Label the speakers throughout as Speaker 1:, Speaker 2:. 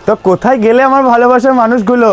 Speaker 1: তো কোথায় গেলে আমার ভালোবাসার মানুষগুলো?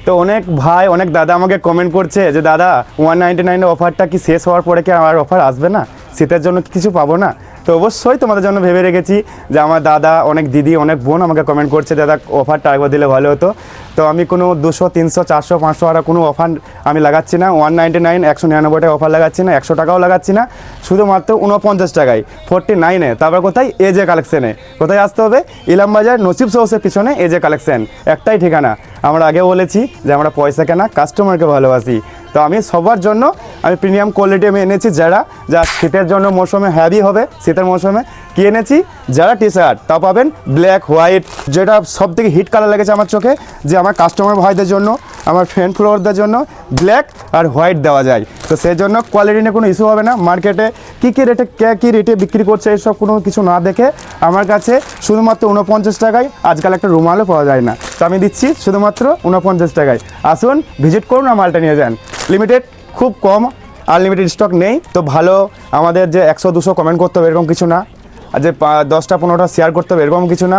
Speaker 1: তো অনেক ভাই অনেক দাদা আমাকে কমেন্ট করছে যে দাদা 199 অফারটা কি শেষ হওয়ার পরে কি আমার অফার আসবে না, শীতের জন্য কি কিছু পাবো না? তো অবশ্যই তোমাদের জন্য ভেবে রেখেছি যে আমার দাদা অনেক দিদি অনেক বোন আমাকে কমেন্ট করছে দাদা অফারটা একবার দিলে ভালো হতো। তো আমি কোনো 200 300 400 500 আর কোনো অফার আমি লাগাচ্ছি না, 199 199 টাকা অফার লাগাচ্ছি না, 100 টাকাও লাগাচ্ছি না, শুধুমাত্র 49 টাকায় 49-এ। তারপর কোথায়? এজে কালেকশানে। কোথায় আসতে হবে? ইলামবাজার নসিব সৌসের পিছনে এজে কালেকশান, একটাই ঠিকানা। আমরা আগে বলেছি যে আমরা পয়সা কেনা কাস্টমারকে ভালোবাসি। তো আমি সবার জন্য আমি প্রিমিয়াম কোয়ালিটি আমি এনেছি, যা শীতের জন্য মৌসুমে হ্যাভি হবে। শীতের মৌসুমে কি এনেছি? যারা টি শার্ট তা পাবেন ব্ল্যাক হোয়াইট, যেটা সব থেকে হিট কালার লেগেছে আমার চোখে, যে আমার কাস্টমার ভাইদের জন্য আমার ফ্রেন্ড ফলোয়ারদের জন্য ব্ল্যাক আর হোয়াইট দেওয়া যায়। তো সেই জন্য কোয়ালিটি নিয়ে কোনো ইস্যু হবে না। মার্কেটে কী রেটে বিক্রি করছে এইসব কোনো কিছু না দেখে আমার কাছে শুধুমাত্র 49 টাকায় আজকাল একটা রুমালও পাওয়া যায় না, তো আমি দিচ্ছি শুধুমাত্র 49 টাকায়। আসুন ভিজিট করুন আর মালটা নিয়ে যান। লিমিটেড, খুব কম, আনলিমিটেড স্টক নেই। তো ভালো আমাদের যে 100-200 কমেন্ট করতে হবে এরকম কিছু না, আর যে 10টা-15টা শেয়ার করতে হবে এরকম কিছু না।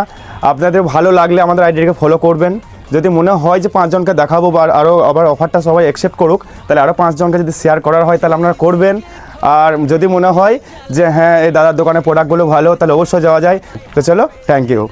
Speaker 1: আপনাদের ভালো লাগলে আমাদের আইডিটাকে ফলো করবেন। যদি মনে হয় যে 5 জনকে দেখাবো বা আরও আবার অফারটা সবাই অ্যাকসেপ্ট করুক, তাহলে আরও 5 জনকে যদি শেয়ার করার হয় তাহলে আপনারা করবেন। আর যদি মনে হয় যে হ্যাঁ এই দাদার দোকানের প্রোডাক্টগুলো ভালো, তাহলে অবশ্যই যাওয়া যায়। তো চলো, থ্যাংক ইউ।